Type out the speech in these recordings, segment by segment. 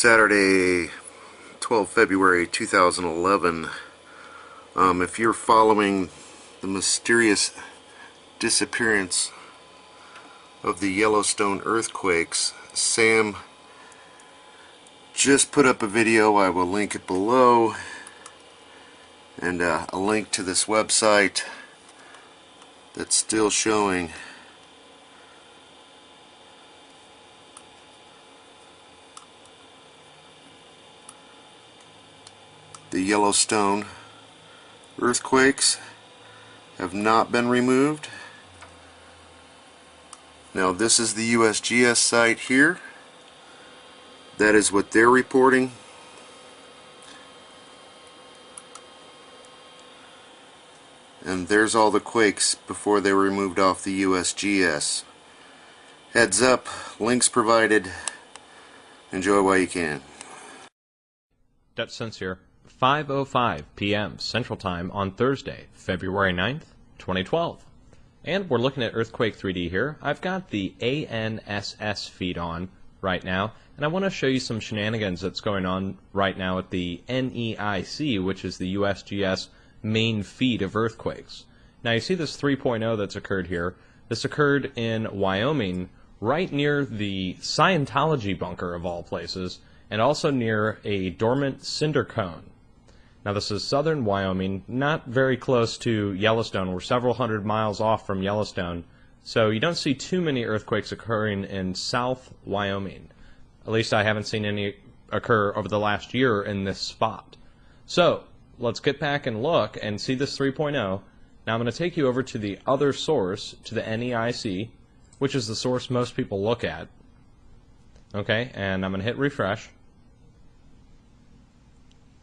Saturday, 12 February 2011. If you're following the mysterious disappearance of the Yellowstone earthquakes, Sam just put up a video. I will link it below, and a link to this website that's still showing the Yellowstone earthquakes have not been removed. Now this is the USGS site here. That is what they're reporting. And there's all the quakes before they were removed off the USGS. Heads up, links provided. Enjoy while you can. Dutch Sense here. 5:05 p.m. Central Time on Thursday, February 9th, 2012. And we're looking at Earthquake 3D here. I've got the ANSS feed on right now, and I want to show you some shenanigans that's going on right now at the NEIC, which is the USGS main feed of earthquakes. Now you see this 3.0 that's occurred here. This occurred in Wyoming, right near the Scientology bunker of all places, and also near a dormant cinder cone. Now this is southern Wyoming, not very close to Yellowstone. We're several hundred miles off from Yellowstone, so you don't see too many earthquakes occurring in South Wyoming. At least I haven't seen any occur over the last year in this spot. So let's get back and look and see this 3.0. Now I'm going to take you over to the other source, to the NEIC, which is the source most people look at. Okay, and I'm going to hit refresh.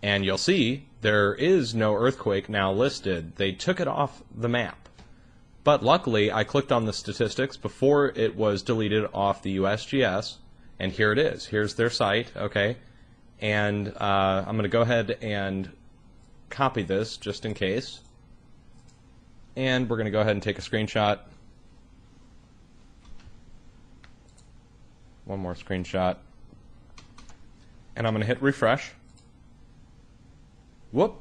And you'll see there is no earthquake now listed. They took it off the map. But luckily, I clicked on the statistics before it was deleted off the USGS, and here it is. Here's their site, okay? And I'm going to go ahead and copy this just in case. And we're going to go ahead and take a screenshot. One more screenshot. And I'm going to hit refresh. Whoop,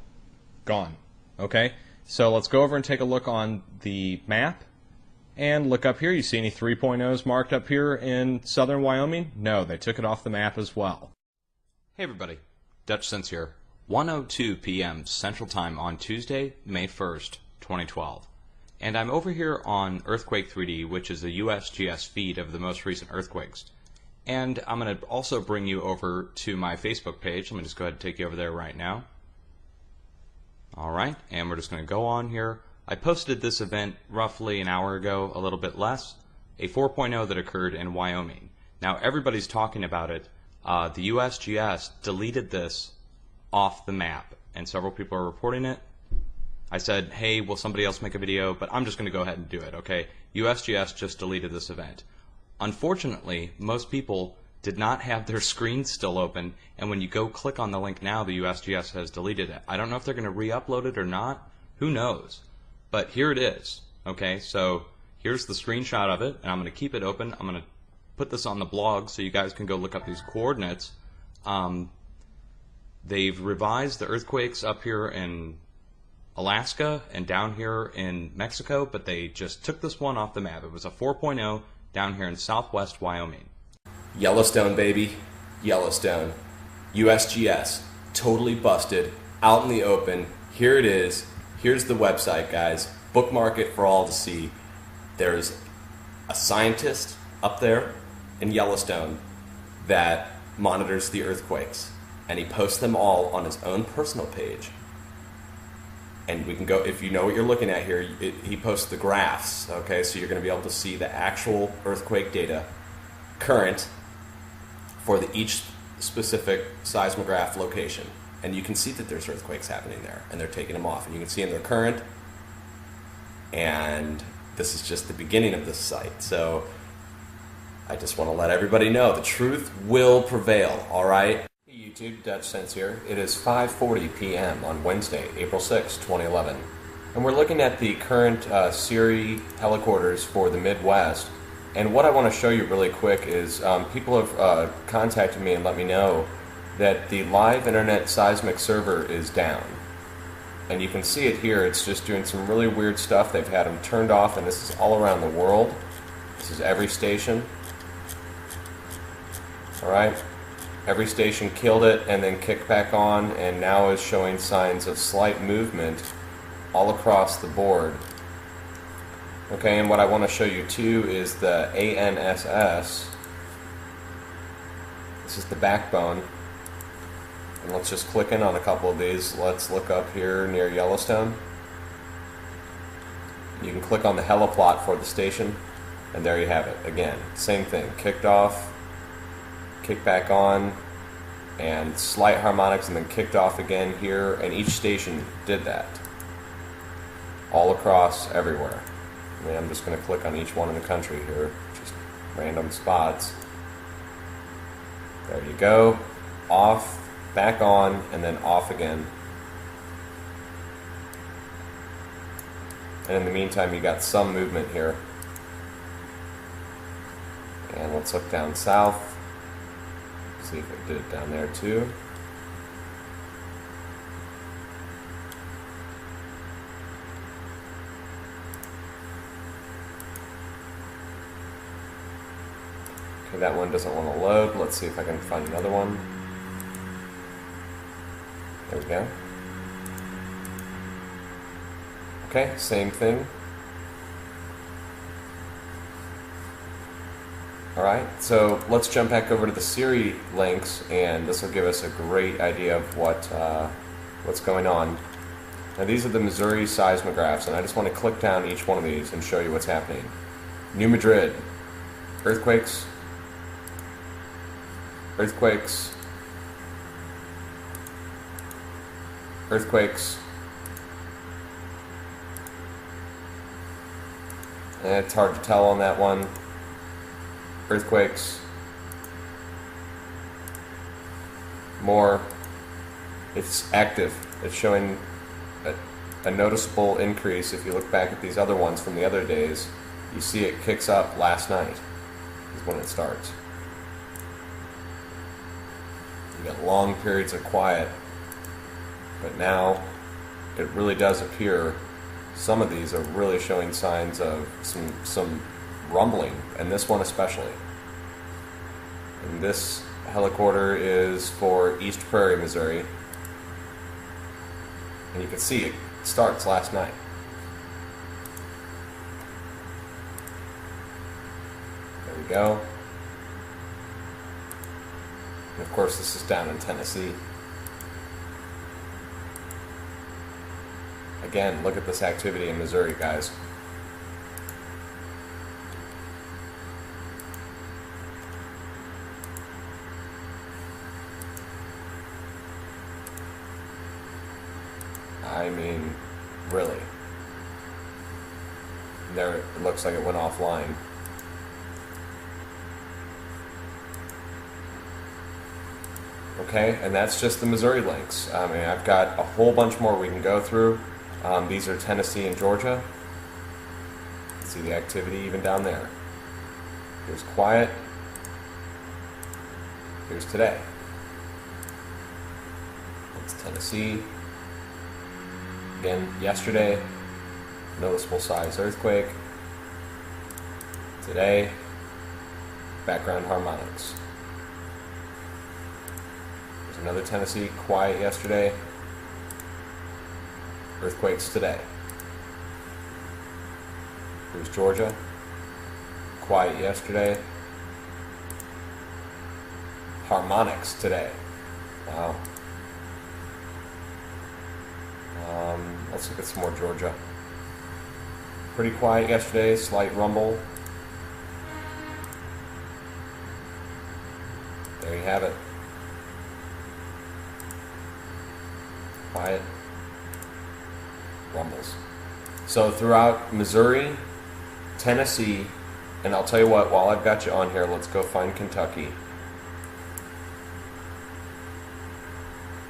gone. Okay, so let's go over and take a look on the map and look up here. You see any 3.0s marked up here in southern Wyoming? No, they took it off the map as well. Hey everybody, Dutch Sense here. 1:02 p.m. Central Time on Tuesday, May 1st, 2012. And I'm over here on Earthquake 3D, which is a USGS feed of the most recent earthquakes. And I'm going to also bring you over to my Facebook page. Let me just go ahead and take you over there right now. Alright, and we're just going to go on here. I posted this event roughly an hour ago, a little bit less, a 4.0 that occurred in Wyoming. Now everybody's talking about it. The USGS deleted this off the map, and several people are reporting it. I said, hey, will somebody else make a video? But I'm just going to go ahead and do it, okay? USGS just deleted this event. Unfortunately, most people did not have their screens still open, and when you go click on the link now, the USGS has deleted it. I don't know if they're going to re-upload it or not. Who knows? But here it is. Okay, so here's the screenshot of it, and I'm going to keep it open. I'm going to put this on the blog so you guys can go look up these coordinates. They've revised the earthquakes up here in Alaska and down here in Mexico, but they just took this one off the map. It was a 4.0 down here in southwest Wyoming. Yellowstone, baby. Yellowstone. USGS. Totally busted. Out in the open. Here it is. Here's the website, guys. Bookmark it for all to see. There's a scientist up there in Yellowstone that monitors the earthquakes. And he posts them all on his own personal page. And we can go, if you know what you're looking at here, he posts the graphs, okay? So you're going to be able to see the actual earthquake data, current, for each specific seismograph location. And you can see that there's earthquakes happening there, and they're taking them off. And you can see in their current, and this is just the beginning of this site. So I just want to let everybody know the truth will prevail, all right? Hey YouTube, Dutch Sense here. It is 5:40 p.m. on Wednesday, April 6, 2011. And we're looking at the current Siri helicorders for the Midwest. And what I want to show you really quick is people have contacted me and let me know that the live internet seismic server is down. And you can see it here, it's just doing some really weird stuff. They've had them turned off, and this is all around the world. This is every station. Alright, every station killed it and then kicked back on, and now is showing signs of slight movement all across the board. Okay, and what I want to show you too is the ANSS. This is the backbone. And let's just click in on a couple of these. Let's look up here near Yellowstone. You can click on the heliplot for the station, and there you have it. Again, same thing. Kicked off, kicked back on, and slight harmonics, and then kicked off again here, and each station did that. All across, everywhere. I mean, I'm just going to click on each one in the country here, just random spots. There you go. Off, back on, and then off again. And in the meantime, you got some movement here. And let's look down south. See if it did it down there too. Okay, that one doesn't want to load. Let's see if I can find another one. There we go. Okay, same thing. Alright, so let's jump back over to the Siri links, and this will give us a great idea of what's going on. Now these are the Missouri seismographs, and I just want to click down each one of these and show you what's happening. New Madrid, earthquakes, earthquakes, earthquakes. It's hard to tell on that one. Earthquakes. More. It's active. It's showing a noticeable increase. If you look back at these other ones from the other days, you see it kicks up last night is when it starts. You got long periods of quiet, but now it really does appear some of these are really showing signs of some rumbling, and this one especially. And this heliquarter is for East Prairie, Missouri. And you can see it starts last night. There we go. And of course this is down in Tennessee. Again, look at this activity in Missouri, guys. I mean, really. There, it looks like it went offline. Okay, and that's just the Missouri links. I mean, I've got a whole bunch more we can go through. These are Tennessee and Georgia. See the activity even down there. Here's quiet. Here's today. That's Tennessee. Again, yesterday, noticeable size earthquake. Today, background harmonics. There's another Tennessee, quiet yesterday. Earthquakes today. Here's Georgia. Quiet yesterday. Harmonics today. Wow. Let's look at some more Georgia. Pretty quiet yesterday, slight rumble. There you have it. Quiet. Rumbles. So throughout Missouri, Tennessee, and I'll tell you what, while I've got you on here, let's go find Kentucky.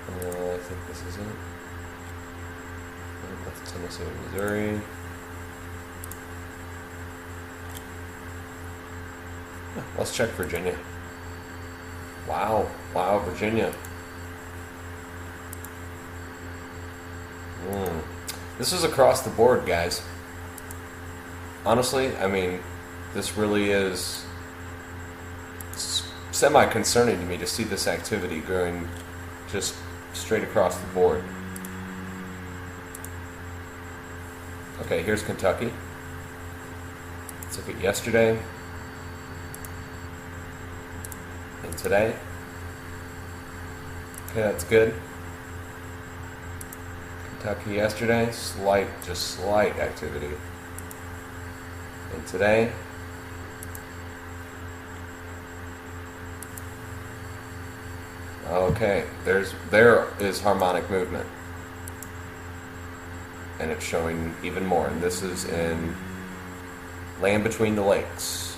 I think this is it. That's Tennessee and Missouri. Let's check Virginia. Wow, Virginia. This is across the board, guys. Honestly, I mean, this really is semi-concerning to me to see this activity going just straight across the board. Okay, here's Kentucky. Let's look at yesterday and today. Okay, that's good. Kentucky yesterday, just slight activity. And today, okay, there is harmonic movement. And it's showing even more. And this is in land between the lakes.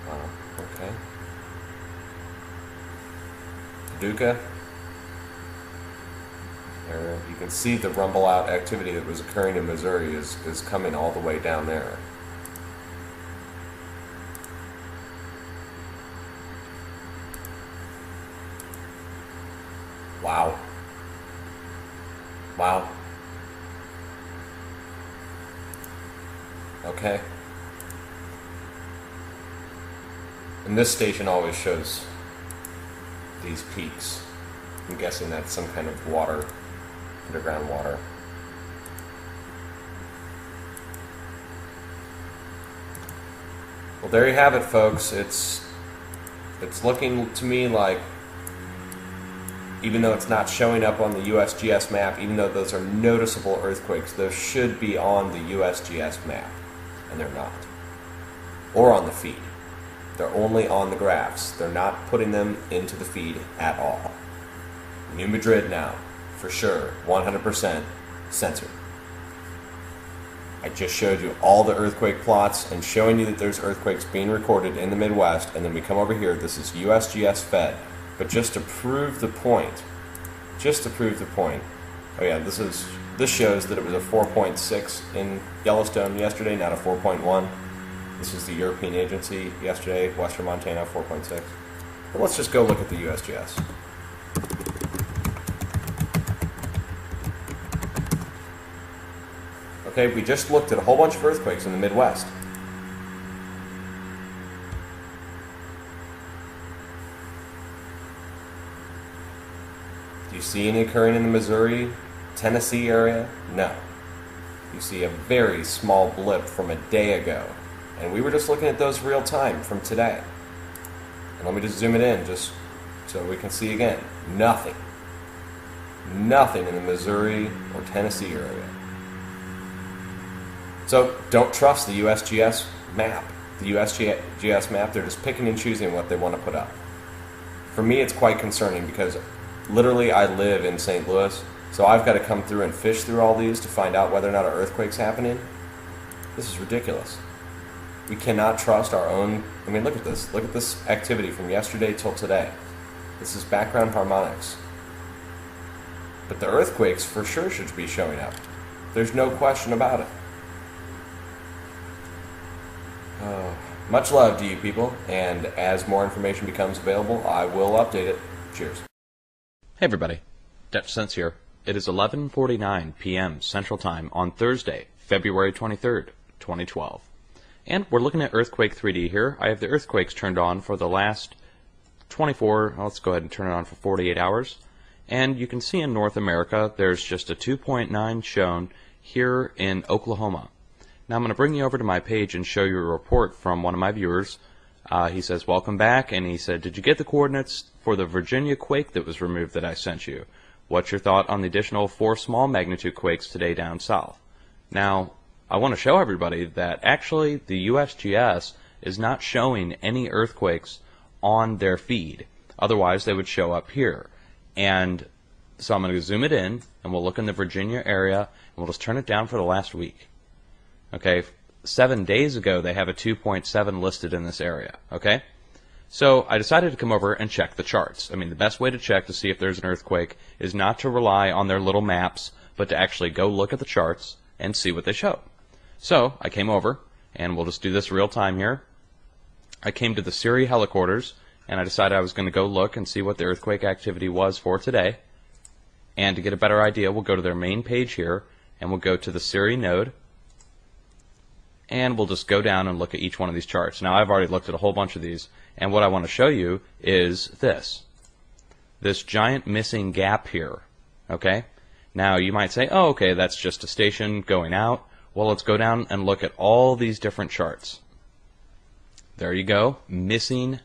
Wow, okay. Paducah. There, you can see the rumble out activity that was occurring in Missouri is coming all the way down there. Wow. Wow. Okay. And this station always shows these peaks. I'm guessing that's some kind of water, underground water. Well, there you have it, folks. It's looking to me like, even though it's not showing up on the USGS map, even though those are noticeable earthquakes, those should be on the USGS map, and they're not. Or on the feed. They're only on the graphs. They're not putting them into the feed at all. New Madrid now, for sure, 100% censored. I just showed you all the earthquake plots and showing you that there's earthquakes being recorded in the Midwest, and then we come over here, this is USGS fed. But just to prove the point, oh yeah, this shows that it was a 4.6 in Yellowstone yesterday, not a 4.1. This is the European agency yesterday, Western Montana, 4.6. But let's just go look at the USGS. Okay, we just looked at a whole bunch of earthquakes in the Midwest. Do you see any occurring in the Missouri, Tennessee area? No. You see a very small blip from a day ago. And we were just looking at those real time from today. And let me just zoom it in just so we can see again. Nothing. Nothing in the Missouri or Tennessee area. So don't trust the USGS map. The USGS map, they're just picking and choosing what they want to put up. For me, it's quite concerning because literally I live in St. Louis, so I've got to come through and fish through all these to find out whether or not an earthquake's happening. This is ridiculous. We cannot trust our own. I mean, look at this. Look at this activity from yesterday till today. This is background harmonics. But the earthquakes for sure should be showing up. There's no question about it. Much love to you people, and as more information becomes available, I will update it. Cheers. Hey everybody, Dutch Sense here. It is 11:49 p.m. Central Time on Thursday, February 23rd, 2012. And we're looking at Earthquake 3D here. I have the earthquakes turned on for the last 24, let's go ahead and turn it on for 48 hours. And you can see in North America, there's just a 2.9 shown here in Oklahoma. Now I'm going to bring you over to my page and show you a report from one of my viewers. He says, welcome back, and he said, did you get the coordinates for the Virginia quake that was removed that I sent you? What's your thought on the additional 4 small magnitude quakes today down south? Now, I want to show everybody that actually the USGS is not showing any earthquakes on their feed. Otherwise, they would show up here. And so I'm going to zoom it in, and we'll look in the Virginia area, and we'll just turn it down for the last week. Okay, 7 days ago, they have a 2.7 listed in this area. Okay? So I decided to come over and check the charts. I mean, the best way to check to see if there's an earthquake is not to rely on their little maps, but to actually go look at the charts and see what they show. So I came over, and we'll just do this real time here. I came to the Siri helicorders, and I decided I was going to go look and see what the earthquake activity was for today. And to get a better idea, we'll go to their main page here, and we'll go to the Siri node, and we'll just go down and look at each one of these charts. Now, I've already looked at a whole bunch of these, and what I want to show you is this giant missing gap here. Okay? Now, you might say, oh, okay, that's just a station going out. Well, let's go down and look at all these different charts. There you go. Missing.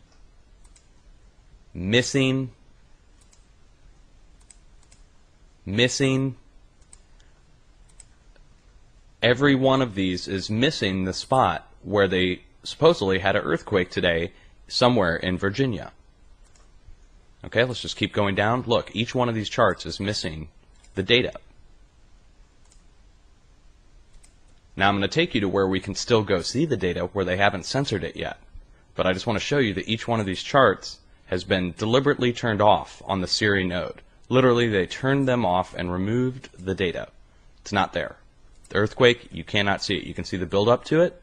Every one of these is missing the spot where they supposedly had an earthquake today somewhere in Virginia. Okay, let's just keep going down. Look, each one of these charts is missing the data. Now I'm going to take you to where we can still go see the data where they haven't censored it yet. But I just want to show you that each one of these charts has been deliberately turned off on the Siri node. Literally, they turned them off and removed the data. It's not there. The earthquake, you cannot see it. You can see the build-up to it,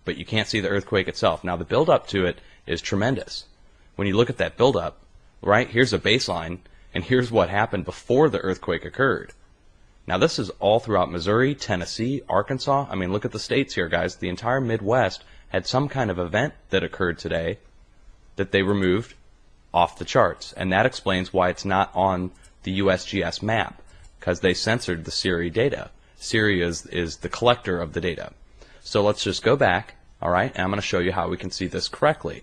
but you can't see the earthquake itself. Now, the build-up to it is tremendous. When you look at that build-up, right, here's a baseline, and here's what happened before the earthquake occurred. Now, this is all throughout Missouri, Tennessee, Arkansas. I mean, look at the states here, guys. The entire Midwest had some kind of event that occurred today that they removed off the charts. And that explains why it's not on the USGS map, because they censored the Siri data. Siri is the collector of the data. So let's just go back, all right, and I'm going to show you how we can see this correctly.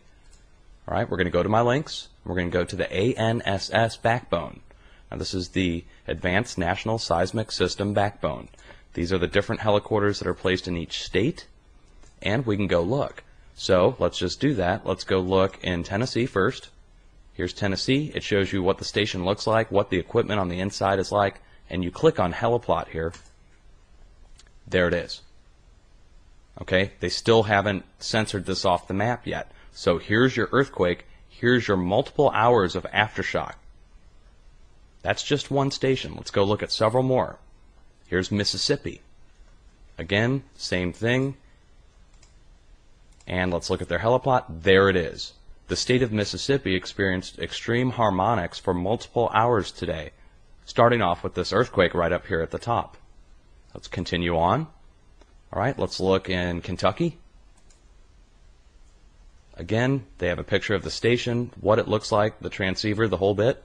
All right, we're going to go to my links. We're going to go to the ANSS backbone. Now, this is the Advanced National Seismic System backbone. These are the different heliquarters that are placed in each state, and we can go look. So let's just do that. Let's go look in Tennessee first. Here's Tennessee. It shows you what the station looks like, what the equipment on the inside is like, and you click on Heliplot here. There it is. Okay, they still haven't censored this off the map yet. So here's your earthquake. Here's your multiple hours of aftershock. That's just one station. Let's go look at several more. Here's Mississippi. Again, same thing. And let's look at their heliplot. There it is. The state of Mississippi experienced extreme harmonics for multiple hours today, starting off with this earthquake right up here at the top. Let's continue on. All right, let's look in Kentucky. Again, they have a picture of the station, what it looks like, the transceiver, the whole bit.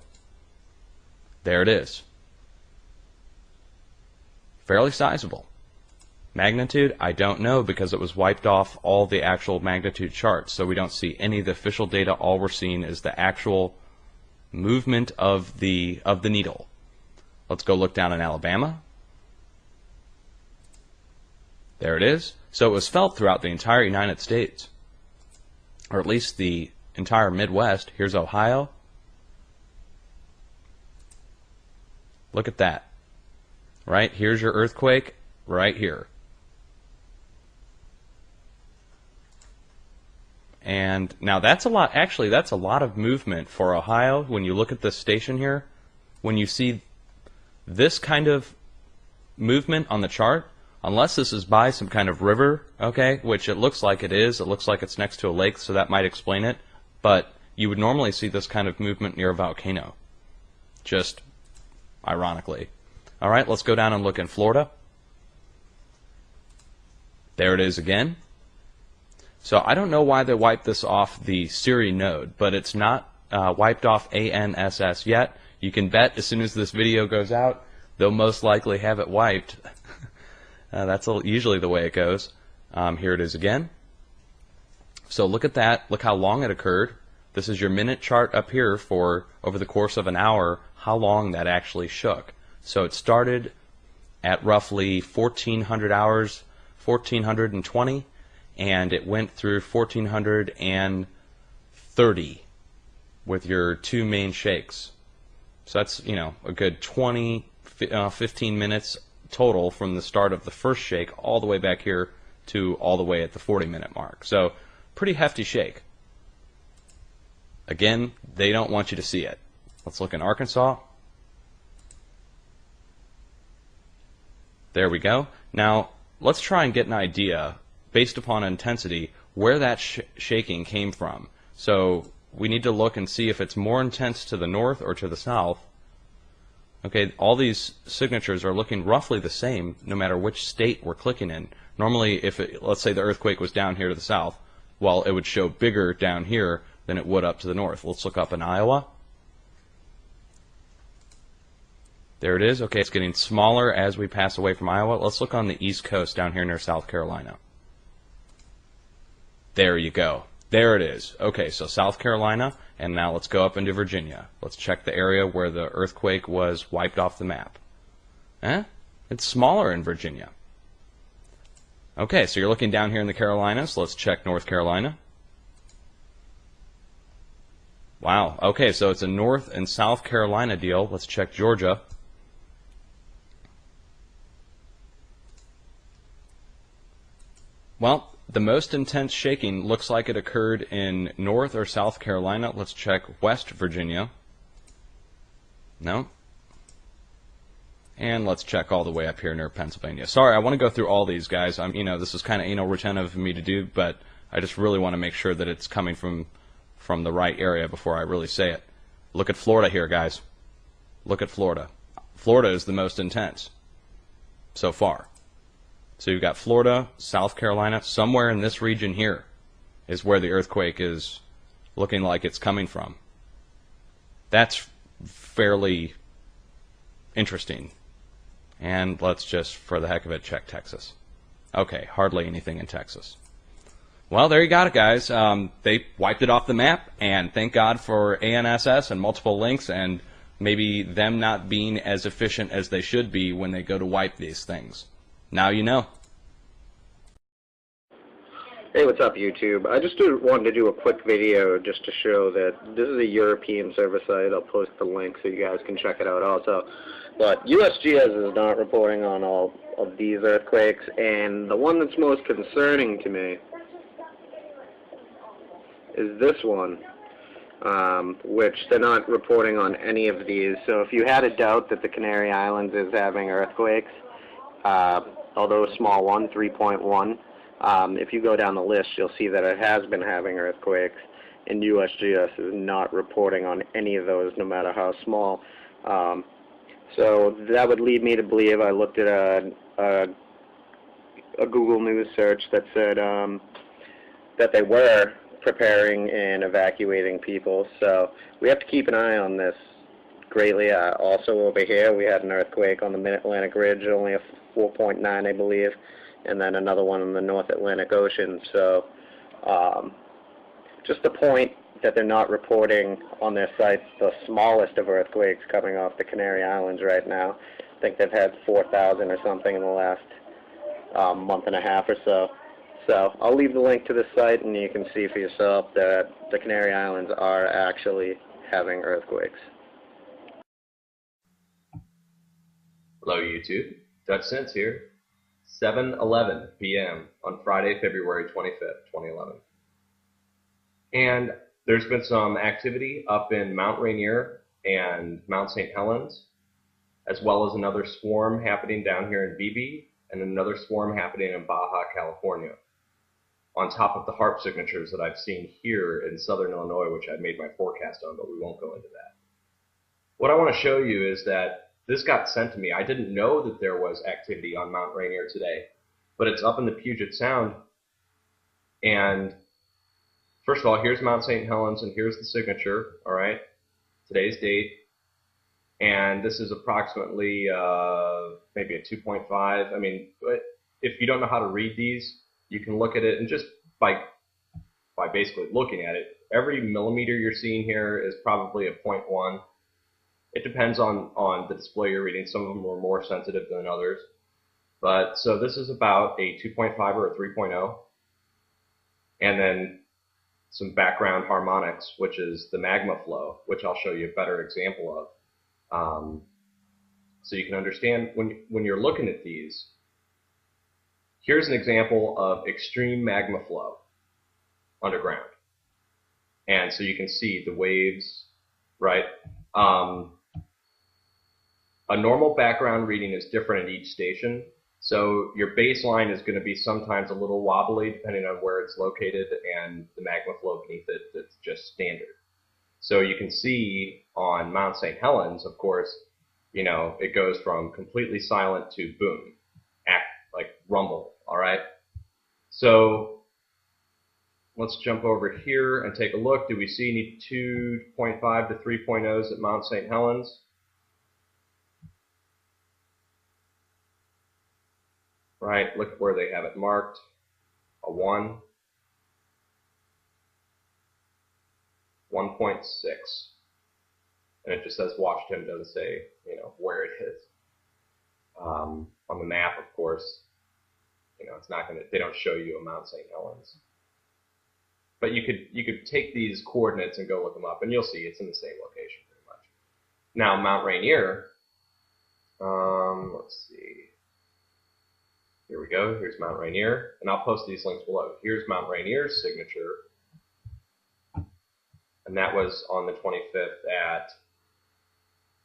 There it is. Fairly sizable. Magnitude, I don't know, because it was wiped off all the actual magnitude charts, so we don't see any of the official data. All we're seeing is the actual movement of the needle. Let's go look down in Alabama. There it is. So it was felt throughout the entire United States, or at least the entire Midwest. Here's Ohio. Look at that. Right? Here's your earthquake right here. And now that's a lot, actually that's a lot of movement for Ohio. When you look at this station here, when you see this kind of movement on the chart, unless this is by some kind of river, okay, which it looks like it is, it looks like it's next to a lake, so that might explain it, but you would normally see this kind of movement near a volcano, just ironically. All right, let's go down and look in Florida. There it is again. So I don't know why they wiped this off the Siri node, but it's not wiped off ANSS yet. You can bet as soon as this video goes out, they'll most likely have it wiped. That's usually the way it goes. Here it is again. So look at that. Look how long it occurred. This is your minute chart up here for over the course of an hour, how long that actually shook. So it started at roughly 1400 hours, 1420, and it went through 1430 with your two main shakes. So that's, you know, a good 15 minutes total from the start of the first shake all the way back here to all the way at the 40-minute mark. So pretty hefty shake. Again, they don't want you to see it. Let's look in Arkansas. There we go. Now, let's try and get an idea, based upon intensity, where that shaking came from. So we need to look and see if it's more intense to the north or to the south. Okay, all these signatures are looking roughly the same no matter which state we're clicking in. Normally, if let's say the earthquake was down here to the south, well, it would show bigger down here than it would up to the north. Let's look up in Iowa. There it is. Okay, it's getting smaller as we pass away from Iowa. Let's look on the East Coast down here near South Carolina. There you go. There it is. Okay, so South Carolina, and now let's go up into Virginia. Let's check the area where the earthquake was wiped off the map. It's smaller in Virginia. Okay, so you're looking down here in the Carolinas. Let's check North Carolina. Wow. Okay, so it's a North and South Carolina deal. Let's check Georgia. Well, the most intense shaking looks like it occurred in North or South Carolina. Let's check West Virginia. No. And let's check all the way up here near Pennsylvania. Sorry, I want to go through all these, guys. This is kind of anal retentive of me to do, but I just really want to make sure that it's coming from the right area before I really say it. Look at Florida here, guys. Look at Florida. Florida is the most intense so far. So you've got Florida, South Carolina, somewhere in this region here is where the earthquake is looking like it's coming from. That's fairly interesting. And let's just, for the heck of it, check Texas. Okay, hardly anything in Texas. Well, there you got it, guys. They wiped it off the map, and thank God for ANSS and multiple links, and maybe them not being as efficient as they should be when they go to wipe these things. Now you know. Hey, what's up, YouTube? I just wanted to do a quick video just to show that this is a European server site. I'll post the link so you guys can check it out also. But USGS is not reporting on all of these earthquakes, and the one that's most concerning to me is this one, which they're not reporting on any of these. So if you had a doubt that the Canary Islands is having earthquakes, although a small one, 3.1, if you go down the list, you'll see that it has been having earthquakes, and USGS is not reporting on any of those, no matter how small. So that would lead me to believe, I looked at a Google News search that said that they were preparing and evacuating people. So we have to keep an eye on this greatly. Also over here, we had an earthquake on the Mid-Atlantic Ridge, only a 4.9, I believe, and then another one in the North Atlantic Ocean. So just the point that they're not reporting on their sites the smallest of earthquakes coming off the Canary Islands right now. I think they've had 4,000 or something in the last month and a half or so. So I'll leave the link to this site, and you can see for yourself that the Canary Islands are actually having earthquakes. Hello YouTube, Dutch Sense here. 7:11 p.m. on Friday, February 25th, 2011. And there's been some activity up in Mount Rainier and Mount St. Helens, as well as another swarm happening down here in BB, and another swarm happening in Baja, California, on top of the HARP signatures that I've seen here in southern Illinois, which I've made my forecast on, but we won't go into that. What I want to show you is that this got sent to me. I didn't know that there was activity on Mount Rainier today, but it's up in the Puget Sound. And first of all, here's Mount St. Helens, and here's the signature, all right, today's date. And this is approximately maybe a 2.5. I mean, if you don't know how to read these, you can look at it, and just by basically looking at it, every millimeter you're seeing here is probably a 0.1. It depends on the display you're reading. Some of them are more sensitive than others. But so this is about a 2.5 or a 3.0. And then some background harmonics, which is the magma flow, which I'll show you a better example of. So you can understand when you're looking at these. Here's an example of extreme magma flow underground. And so you can see the waves, right? A normal background reading is different at each station. So your baseline is going to be sometimes a little wobbly depending on where it's located, and the magma flow beneath it, that's just standard. So you can see on Mount St. Helens, of course, it goes from completely silent to boom, act like rumble, all right? So let's jump over here and take a look. Do we see any 2.5 to 3.0s at Mount St. Helens? Right, look where they have it marked, a 1, 1.6. And it just says Washington, doesn't say, where it is. On the map, of course, it's not going to, they don't show you a Mount St. Helens. But you could take these coordinates and go look them up, and you'll see it's in the same location pretty much. Now, Mount Rainier, let's see. Here we go. Here's Mount Rainier, and I'll post these links below. Here's Mount Rainier's signature, and that was on the 25th at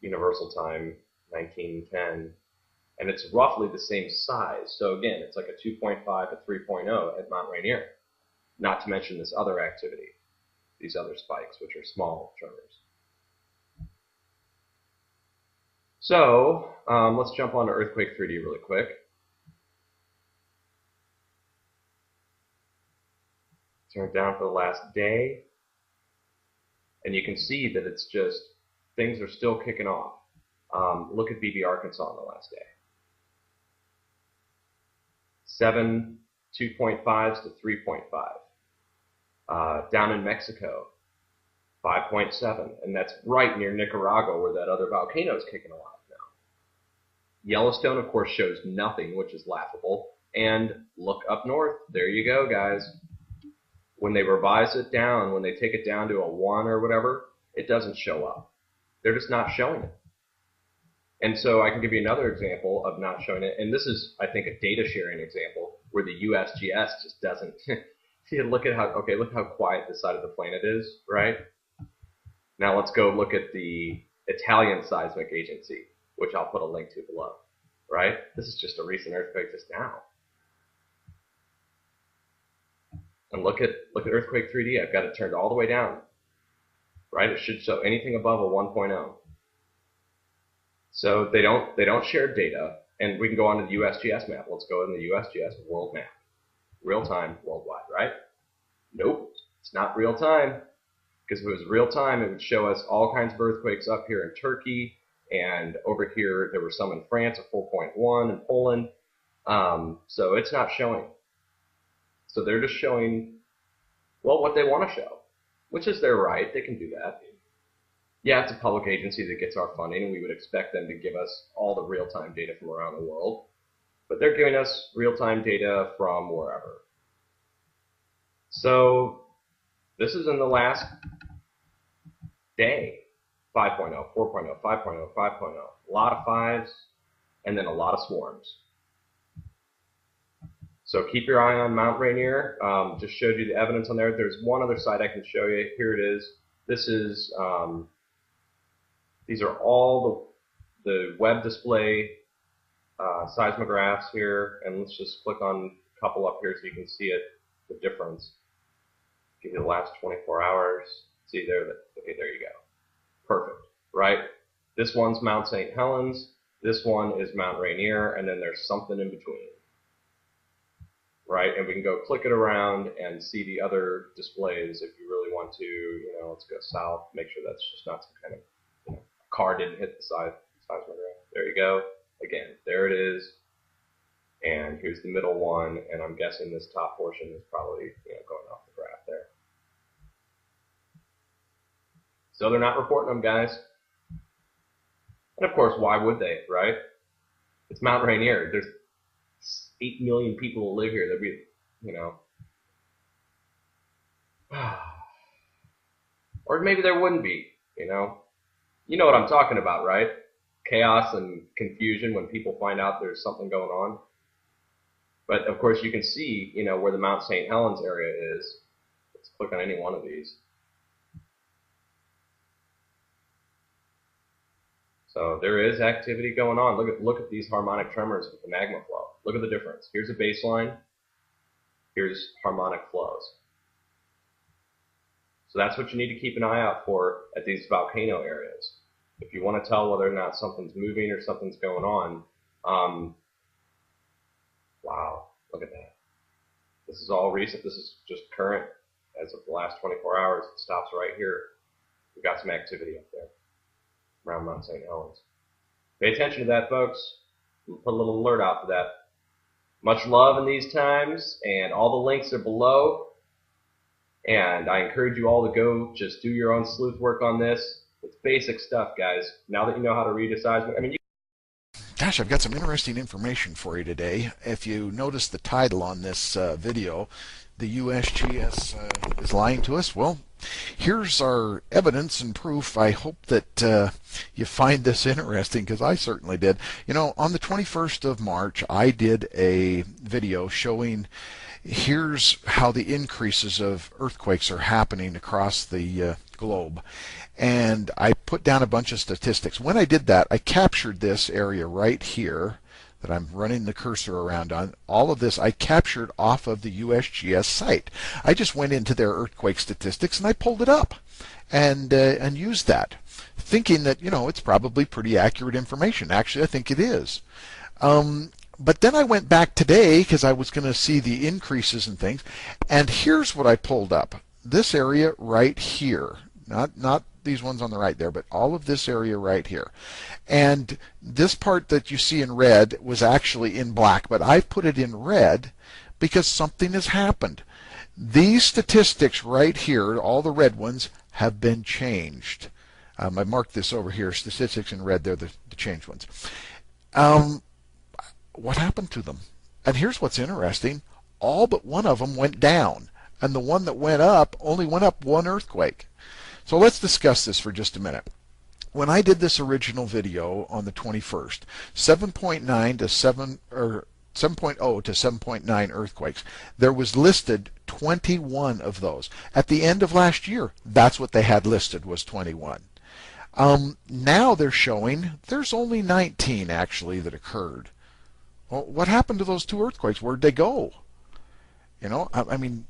Universal Time, 1910, and it's roughly the same size. So again, it's like a 2.5 to 3.0 at Mount Rainier, not to mention this other activity, these other spikes, which are small tremors. So let's jump onto Earthquake 3D really quick. Turn it down for the last day, and you can see that it's just, things are still kicking off. Look at BB Arkansas on the last day. 7 2.5s to 3.5. Down in Mexico, 5.7, and that's right near Nicaragua where that other volcano is kicking off now. Yellowstone, of course, shows nothing, which is laughable. And look up north. There you go, guys. When they revise it down, when they take it down to a 1 or whatever, it doesn't show up. They're just not showing it. And so I can give you another example of not showing it. And this is, I think, a data sharing example where the USGS just doesn't. See, look at look how quiet this side of the planet is, right? Now let's go look at the Italian Seismic Agency, which I'll put a link to below, right? This is just a recent earthquake just now. And look at Earthquake 3D. I've got it turned all the way down, right? It should show anything above a 1.0. So they don't share data, and we can go on to the USGS map. Let's go in the USGS world map, real time worldwide, right? Nope, it's not real time, because if it was real time, it would show us all kinds of earthquakes up here in Turkey, and over here there were some in France, a 4.1 in Poland. So it's not showing. So they're just showing, well, what they want to show, which is their right. They can do that. Yeah, it's a public agency that gets our funding, and we would expect them to give us all the real-time data from around the world. But they're giving us real-time data from wherever. So this is in the last day. 5.0, 4.0, 5.0, 5.0. A lot of 5s, and then a lot of swarms. So keep your eye on Mount Rainier. Just showed you the evidence on there. There's one other site I can show you. Here it is. This is, these are all the web display seismographs here. And let's just click on a couple up here so you can see it, the difference. Give you the last 24 hours. See there, okay, there you go. Perfect, right? This one's Mount St. Helens. This one is Mount Rainier, and then there's something in between. Right, and we can go click it around and see the other displays if you really want to. Let's go south, make sure that's just not some kind of, car didn't hit the seismograph. There you go. Again, there it is. And here's the middle one, and I'm guessing this top portion is probably going off the graph there. So they're not reporting them, guys. And of course, why would they, right? It's Mount Rainier. There's 8 million people who live here. There'd be, or maybe there wouldn't be, You know what I'm talking about, right? Chaos and confusion when people find out there's something going on. But of course you can see, where the Mount St. Helens area is. Let's click on any one of these. So there is activity going on. Look at these harmonic tremors with the magma flow. Look at the difference. Here's a baseline. Here's harmonic flows. So that's what you need to keep an eye out for at these volcano areas. If you want to tell whether or not something's moving or something's going on, wow, look at that. This is all recent. This is just current as of the last 24 hours. It stops right here. We've got some activity up there around Mount St. Helens. Pay attention to that, folks. We'll put a little alert out for that. Much love in these times, and all the links are below. And I encourage you all to go just do your own sleuth work on this. It's basic stuff, guys. Now that you know how to read a seismic, Gosh, I've got some interesting information for you today. If you notice the title on this video, the USGS is lying to us. Well, here's our evidence and proof. I hope that you find this interesting, because I certainly did. You know, on the 21st of March, I did a video showing here's how the increases of earthquakes are happening across the globe. And I put down a bunch of statistics. When I did that, I captured this area right here that I'm running the cursor around on. All of this I captured off of the USGS site. I just went into their earthquake statistics and I pulled it up and used that, thinking that, you know, it's probably pretty accurate information. Actually, I think it is. But then I went back today because I was going to see the increases and things, and here's what I pulled up. This area right here, not these ones on the right there, but all of this area right here. And this part that you see in red was actually in black, but I put it in red because something has happened. These statistics right here, all the red ones, have been changed. I marked this over here, statistics in red, they're the changed ones. What happened to them? And here's what's interesting. All but one of them went down, and the one that went up only went up one earthquake. So let's discuss this for just a minute. When I did this original video on the 21st, 7.9 to 7.0 to 7.9 earthquakes, there was listed 21 of those. At the end of last year, that's what they had listed, was 21. Now they're showing there's only 19 actually that occurred. Well, what happened to those two earthquakes? Where'd they go? You know, I mean,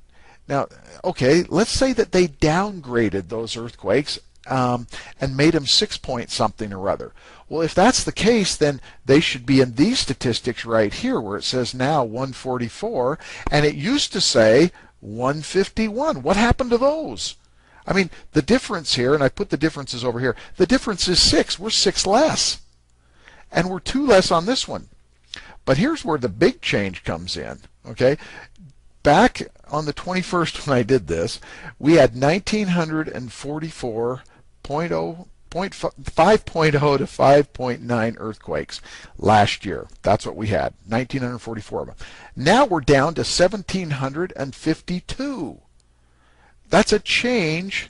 now, okay, let's say that they downgraded those earthquakes and made them 6 point something or other. Well, if that's the case, then they should be in these statistics right here where it says now 144, and it used to say 151. What happened to those? I mean, the difference here, and I put the differences over here, the difference is 6. We're 6 less. And we're 2 less on this one. But here's where the big change comes in, okay? Back on the 21st when I did this, we had 1,944.5.0 to 5.9 earthquakes last year. That's what we had, 1,944 of them. Now we're down to 1,752. That's a change.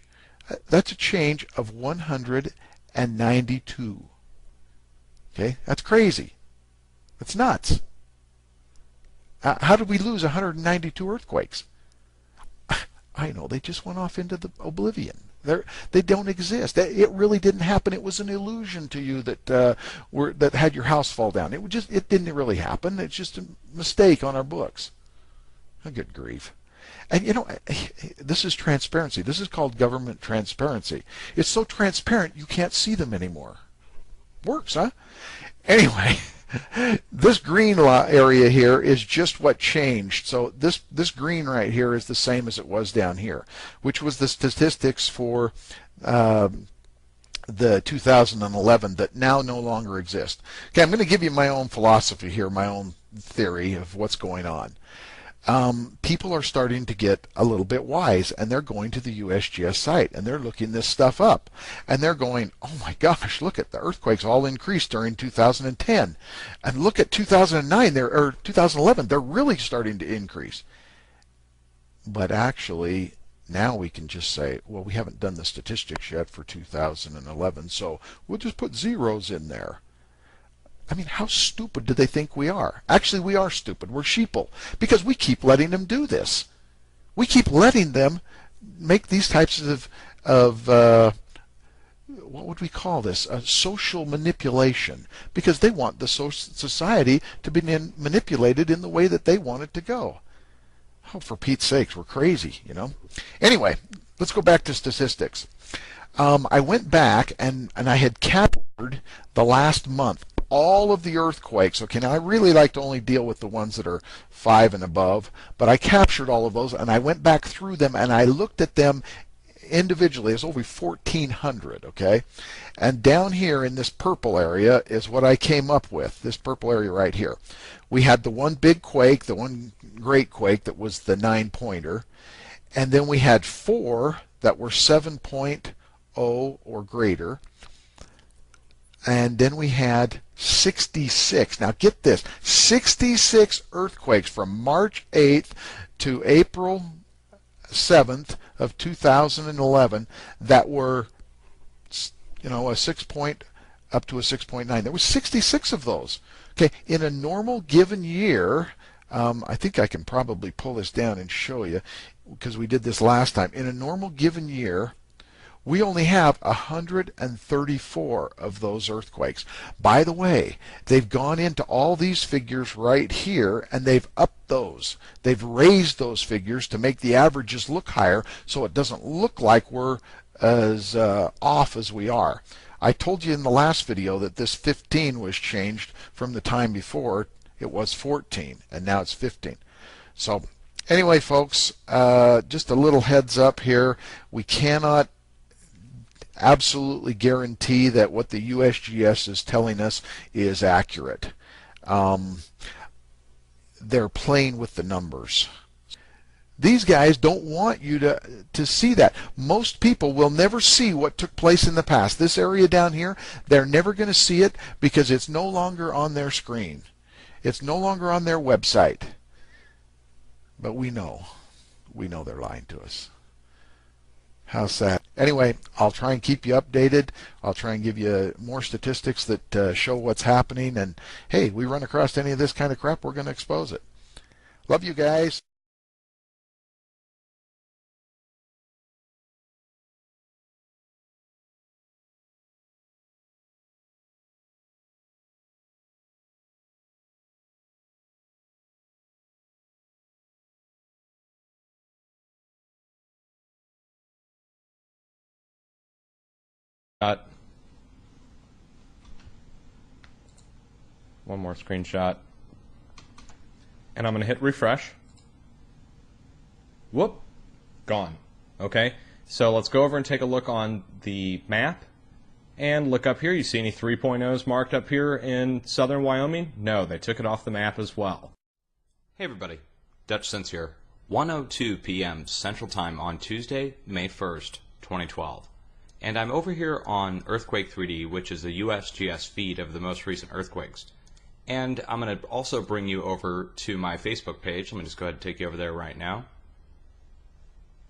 That's a change of 192. Okay, that's crazy. That's nuts. How did we lose 192 earthquakes? I know, they just went off into the oblivion. They don't exist. It really didn't happen. It was an illusion to you that that had your house fall down. It didn't really happen. It's just a mistake on our books. Oh, good grief. And you know, this is transparency. This is called government transparency. It's so transparent you can't see them anymore. Works, huh? Anyway. This green area here is just what changed. So this green right here is the same as it was down here, which was the statistics for the 2011 that now no longer exist. Okay, I'm going to give you my own philosophy here, my own theory of what's going on. People are starting to get a little bit wise, and they're going to the USGS site, and they're looking this stuff up, and they're going, oh my gosh, look at the earthquakes all increased during 2010, and look at 2009 or 2011, they're really starting to increase. But actually, now we can just say, well, we haven't done the statistics yet for 2011, so we'll just put zeros in there. I mean, how stupid do they think we are? Actually, we are stupid. We're sheeple because we keep letting them do this. We keep letting them make these types of what would we call this? Social manipulation, because they want the society to be manipulated in the way that they want it to go. Oh, for Pete's sakes, we're crazy, you know. Anyway, let's go back to statistics. I went back and I had captured the last month all of the earthquakes. Okay, now I really like to only deal with the ones that are 5 and above, but I captured all of those and I went back through them and I looked at them individually. It's over 1,400, okay? And down here in this purple area is what I came up with, this purple area right here. We had the one big quake, the one great quake that was the 9-pointer, and then we had 4 that were 7.0 or greater, and then we had 66. Now get this, 66 earthquakes from March 8th to April 7th of 2011 that were, a 6 point up to a 6.9. There was 66 of those. Okay, in a normal given year, I think I can probably pull this down and show you because we did this last time. In a normal given year, we only have 134 of those earthquakes. By the way, they've gone into all these figures right here and they've upped those. They've raised those figures to make the averages look higher so it doesn't look like we're as off as we are. I told you in the last video that this 15 was changed from the time before. It was 14 and now it's 15. So anyway, folks, just a little heads up here. We cannot absolutely guarantee that what the USGS is telling us is accurate. They're playing with the numbers. These guys don't want you to see that. Most people will never see what took place in the past. This area down here, they're never going to see it because it's no longer on their screen. It's no longer on their website. But we know. We know they're lying to us. How's that? Anyway, I'll try and keep you updated. I'll try and give you more statistics that show what's happening. And hey, we run across any of this kind of crap, we're going to expose it. Love you guys. One more screenshot. And I'm going to hit refresh. Whoop. Gone. Okay. So let's go over and take a look on the map. And look up here. You see any 3.0s marked up here in southern Wyoming? No, they took it off the map as well. Hey everybody, Dutch Sense here. 1:02 p.m. Central Time on Tuesday, May 1st, 2012. And I'm over here on Earthquake 3D, which is a USGS feed of the most recent earthquakes. And I'm going to also bring you over to my Facebook page. Let me just go ahead and take you over there right now.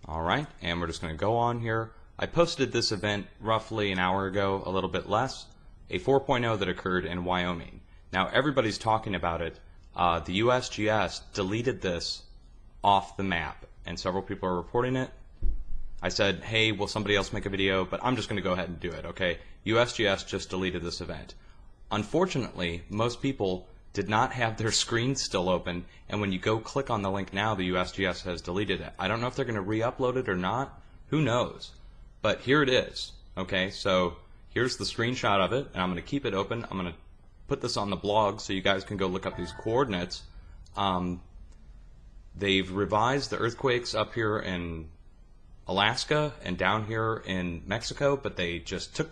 Alright, and we're just going to go on here. I posted this event roughly an hour ago, a little bit less, a 4.0 that occurred in Wyoming. Now everybody's talking about it. The USGS deleted this off the map, and several people are reporting it. I said, hey, will somebody else make a video? But I'm just going to go ahead and do it, okay? USGS just deleted this event. Unfortunately, most people did not have their screens still open, and when you go click on the link now, the USGS has deleted it. I don't know if they're going to re-upload it or not. Who knows? But here it is, okay? So here's the screenshot of it, and I'm going to keep it open. I'm going to put this on the blog so you guys can go look up these coordinates. They've revised the earthquakes up here in Alaska and down here in Mexico, but they just took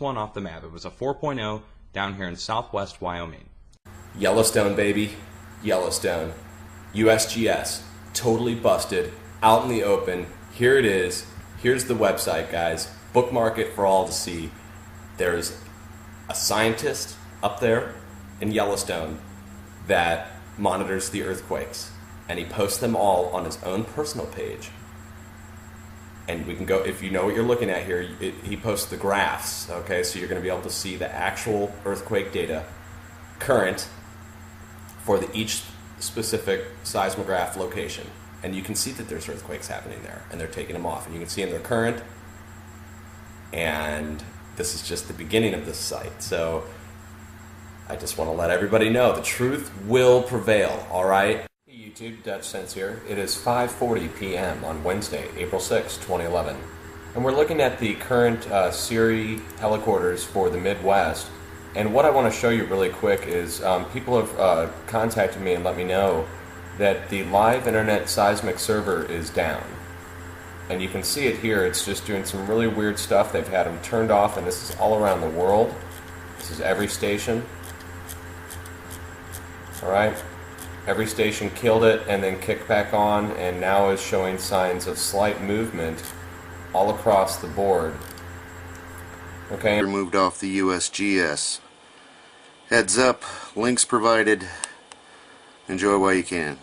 one off the map. It was a 4.0 down here in southwest Wyoming. Yellowstone, baby. Yellowstone. USGS. Totally busted. Out in the open. Here it is. Here's the website, guys. Bookmark it for all to see. There's a scientist up there in Yellowstone that monitors the earthquakes, and he posts them all on his own personal page. And we can go, if you know what you're looking at here, he posts the graphs, okay? So you're going to be able to see the actual earthquake data, current, for each specific seismograph location. And you can see that there's earthquakes happening there, and they're taking them off. And you can see them, they're current, and this is just the beginning of this site. So I just want to let everybody know the truth will prevail, all right? Hey YouTube, Dutch Sense here. It is 5:40 p.m. on Wednesday, April 6, 2011. And we're looking at the current Siri helicorders for the Midwest. And what I want to show you really quick is people have contacted me and let me know that the live internet seismic server is down. And you can see it here. It's just doing some really weird stuff. They've had them turned off, and this is all around the world. This is every station. Alright? Every station killed it and then kicked back on, and now is showing signs of slight movement all across the board. Okay? Removed off the USGS. Heads up, links provided. Enjoy while you can.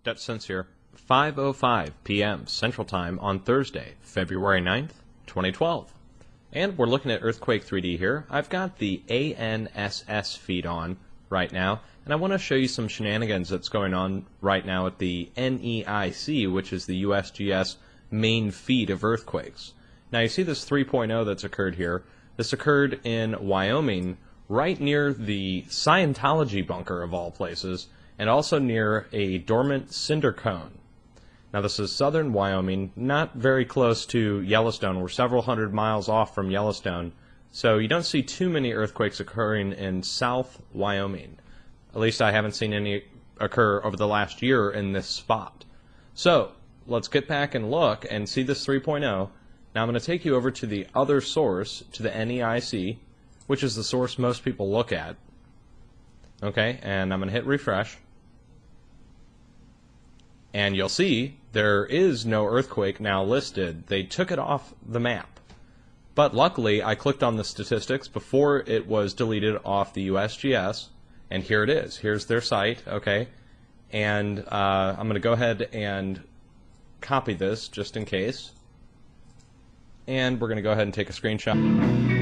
Dutch Sense here. 5:05 p.m. Central Time on Thursday, February 9th, 2012. And we're looking at Earthquake 3D here. I've got the ANSS feed on right now, and I want to show you some shenanigans that's going on right now at the NEIC, which is the USGS main feed of earthquakes. Now you see this 3.0 that's occurred here. This occurred in Wyoming, right near the Scientology bunker of all places, and also near a dormant cinder cone. Now this is southern Wyoming, not very close to Yellowstone. We're several hundred miles off from Yellowstone, so you don't see too many earthquakes occurring in South Wyoming. At least I haven't seen any occur over the last year in this spot. So let's get back and look and see this 3.0. Now I'm going to take you over to the other source, to the NEIC, which is the source most people look at. Okay, and I'm going to hit refresh. And you'll see there is no earthquake now listed. They took it off the map. But luckily, I clicked on the statistics before it was deleted off the USGS, and here it is. Here's their site, okay? And I'm going to go ahead and copy this just in case. And we're going to go ahead and take a screenshot.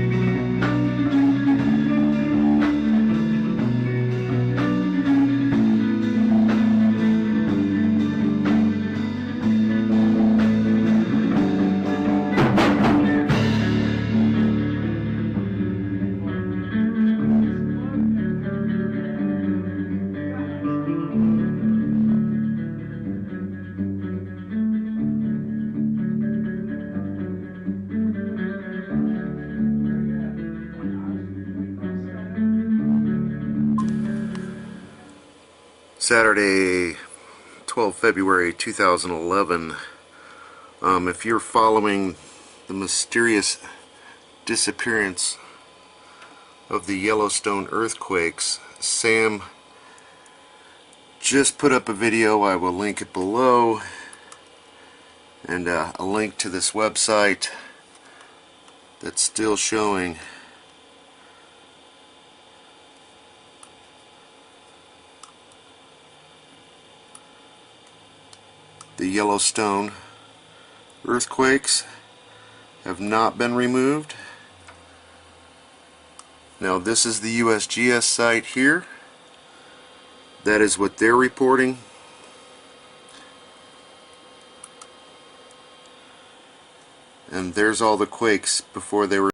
Saturday, 12 February 2011. If you're following the mysterious disappearance of the Yellowstone earthquakes, Sam just put up a video. I will link it below, and a link to this website that's still showing the Yellowstone earthquakes have not been removed. Now this is the USGS site here. That is what they're reporting. And there's all the quakes before they were